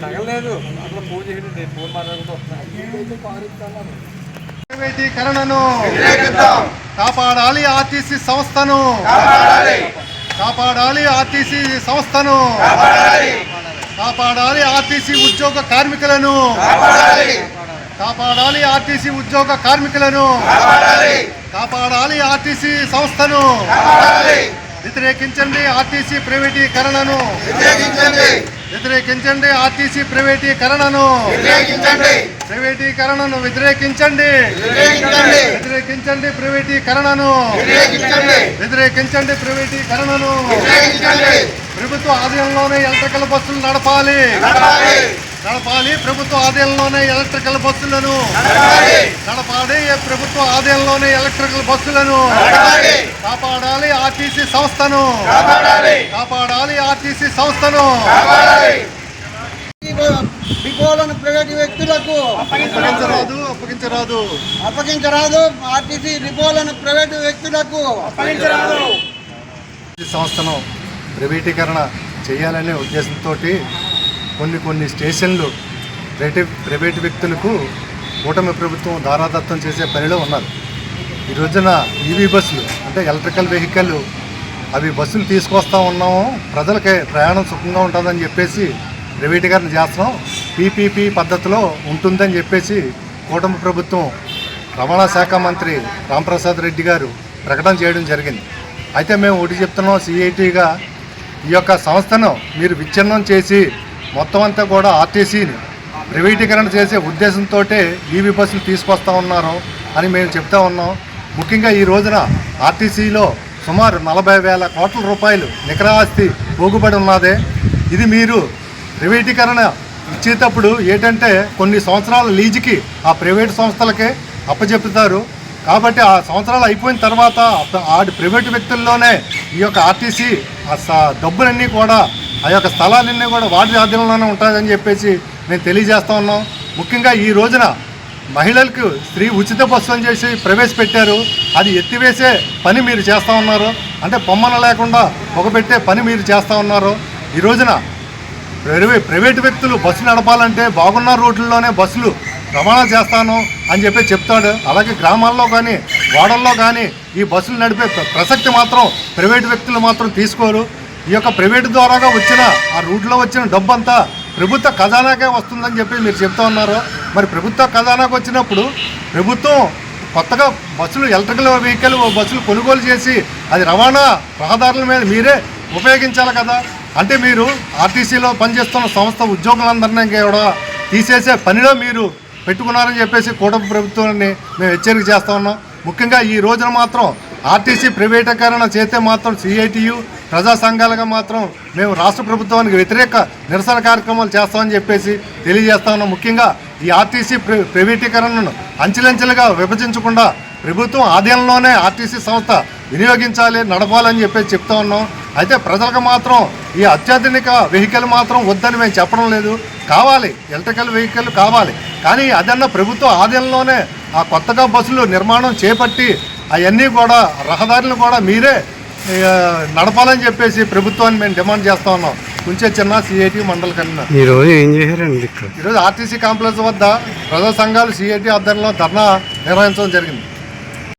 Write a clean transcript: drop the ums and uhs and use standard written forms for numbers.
తగలేదు అట్లా ఫోన్ చేయండి, నేను ఫోన్ మాట్లాడుకుంటూ వస్తున్నాను. ప్రైవేటీకరణను కాపాడాలి, ఆర్టీసీ సంస్థను కాపాడాలి, ఆర్టీసీ సంస్థను కాపాడాలి, ఆర్టీసీ ఉద్యోగ కార్మికులను కాపాడాలి, ఆర్టీసీ ఉద్యోగ కార్మికులను కాపాడాలి, ఆర్టీసీ సంస్థను వ్యతిరేకించండి, ఆర్టీసీ ప్రైవేటీకరణను వ్యతిరేకించండి, ఆర్టీసీ ప్రైవేటీకరణను ప్రైవేటీకరణను వ్యతిరేకించండి వ్యతిరేకించండి ప్రైవేటీకరణను వ్యతిరేకించండి ప్రైవేటీకరణను ప్రభుత్వ ఆధీనంలోనే ఎలక్ట్రికల్ బస్సులు నడపాలి ప్రభుత్వ ఆధీనంలోనే ఎలక్ట్రికల్ బస్సులను నడపాలి ప్రభుత్వ ఆధీనంలోనే ఎలక్ట్రికల్ బస్సులను కాపాడాలి, ఆర్టీసీ సంస్థను కాపాడాలి, ఆర్టీసీ సంస్థను డిపోలను ప్రైవేటు వ్యక్తులకు అప్పగించరాదు ఆర్టీసీ డిపోలను ప్రైవేటు వ్యక్తులకు సంస్థను ప్రైవేటీకరణ చేయాలనే ఉద్దేశంతో కొన్ని స్టేషన్లు ప్రైవేటు వ్యక్తులకు కూటమి ప్రభుత్వం దారాదత్తం చేసే పనిలో ఉన్నారు. ఈ రోజున ఈవీ బస్సులు అంటే ఎలక్ట్రికల్ వెహికల్ అవి బస్సులు తీసుకొస్తా ఉన్నాము, ప్రజలకి ప్రయాణం సుఖంగా ఉంటుందని చెప్పేసి ప్రైవేటీకరణ చేస్తున్నాం, పీపీపీ పద్ధతిలో ఉంటుందని చెప్పేసి కూటమి ప్రభుత్వం రవాణా శాఖ మంత్రి రాంప్రసాద్ రెడ్డి గారు ప్రకటన చేయడం జరిగింది. అయితే మేము ఒకటి చెప్తున్నాం, సిఐటిగా ఈ యొక్క సంస్థను మీరు విచ్ఛిన్నం చేసి మొత్తం అంతా కూడా ఆర్టీసీని ప్రైవేటీకరణ చేసే ఉద్దేశంతో ఈవీ బస్సులు తీసుకొస్తా ఉన్నారు అని మేము చెప్తా ఉన్నాం. ముఖ్యంగా ఈ రోజున ఆర్టీసీలో సుమారు 40,000 కోట్ల రూపాయలు నికర ఆస్తి పోగుబడి ఉన్నదే. ఇది మీరు ప్రైవేటీకరణ ఇచ్చేటప్పుడు ఏంటంటే కొన్ని సంవత్సరాల లీజుకి ఆ ప్రైవేటు సంస్థలకే అప్పచెప్తారు. కాబట్టి ఆ సంవత్సరాలు అయిపోయిన తర్వాత ఆ ప్రైవేటు వ్యక్తుల్లోనే ఈ యొక్క ఆర్టీసీ డబ్బులన్నీ కూడా ఆ యొక్క స్థలాలన్నీ కూడా వాటి ఆధీనంలోనే ఉంటాయని చెప్పేసి మేము తెలియజేస్తూ ఉన్నాం. ముఖ్యంగా ఈ రోజున మహిళలకు స్త్రీ ఉచిత బస్సు అని చేసి ప్రవేశపెట్టారు, అది ఎత్తివేసే పని మీరు చేస్తూ ఉన్నారు. అంటే పొమ్మన లేకుండా పొగబెట్టే పని మీరు చేస్తూ ఉన్నారు. ఈ రోజున ప్రైవేటు వ్యక్తులు బస్సు నడపాలంటే బాగున్న రూట్లలోనే బస్సులు రవాణా చేస్తాను అని చెప్పి చెప్తాడు. అలాగే గ్రామాల్లో కానీ వాడల్లో కానీ ఈ బస్సులు నడిపే ప్రసక్తి మాత్రం ప్రైవేటు వ్యక్తులు మాత్రం తీసుకోరు. ఈ యొక్క ప్రైవేటు ద్వారాగా వచ్చిన ఆ రూట్లో వచ్చిన డబ్బంతా ప్రభుత్వ ఖజానాకే వస్తుందని చెప్పి మీరు చెప్తా ఉన్నారు. మరి ప్రభుత్వ ఖజానాకు వచ్చినప్పుడు ప్రభుత్వం కొత్తగా బస్సులు ఎలక్ట్రికల్ వెహికల్ బస్సులు కొనుగోలు చేసి అది రవాణా రహదారుల మీద మీరే ఉపయోగించాలి కదా. అంటే మీరు ఆర్టీసీలో పనిచేస్తున్న సంస్థ ఉద్యోగులందరినీ కూడా తీసేసే పనిలో మీరు పెట్టుకున్నారని చెప్పేసి కూటమి ప్రభుత్వాన్ని మేము హెచ్చరిక చేస్తూ ఉన్నాం. ముఖ్యంగా ఈ రోజున మాత్రం ఆర్టీసీ ప్రైవేటీకరణ చేస్తే మాత్రం సిఐటియు ప్రజా సంఘాలుగా మాత్రం మేము రాష్ట్ర ప్రభుత్వానికి వ్యతిరేక నిరసన కార్యక్రమాలు చేస్తామని చెప్పేసి తెలియజేస్తా ఉన్నాం. ముఖ్యంగా ఈ ఆర్టీసీ ప్రైవేటీకరణను అంచెలంచెలుగా విభజించకుండా ప్రభుత్వం ఆధీనంలోనే ఆర్టీసీ సంస్థ వినియోగించాలి, నడపాలని చెప్పేసి చెప్తా ఉన్నాం. అయితే ప్రజలకు మాత్రం ఈ అత్యాధునిక వెహికల్ మాత్రం వద్దని మేము చెప్పడం లేదు, కావాలి ఎలక్ట్రికల్ వెహికల్ కావాలి. కానీ అదన్న ప్రభుత్వ ఆధీనంలోనే ఆ కొత్తగా బస్సులు నిర్మాణం చేపట్టి అవన్నీ కూడా రహదారులను కూడా మీరే నడపాలని చెప్పేసి ప్రభుత్వాన్ని మేము డిమాండ్ చేస్తా ఉన్నాం. కొంచెం చిన్న సిఐటి మండల కన్నా ఈరోజు ఏం చేశారండి? ఈరోజు ఆర్టీసీ కాంప్లెక్స్ వద్ద ప్రజా సంఘాలు సిఐటి ఆధ్వర్యంలో ధర్నా నిర్వహించడం జరిగింది.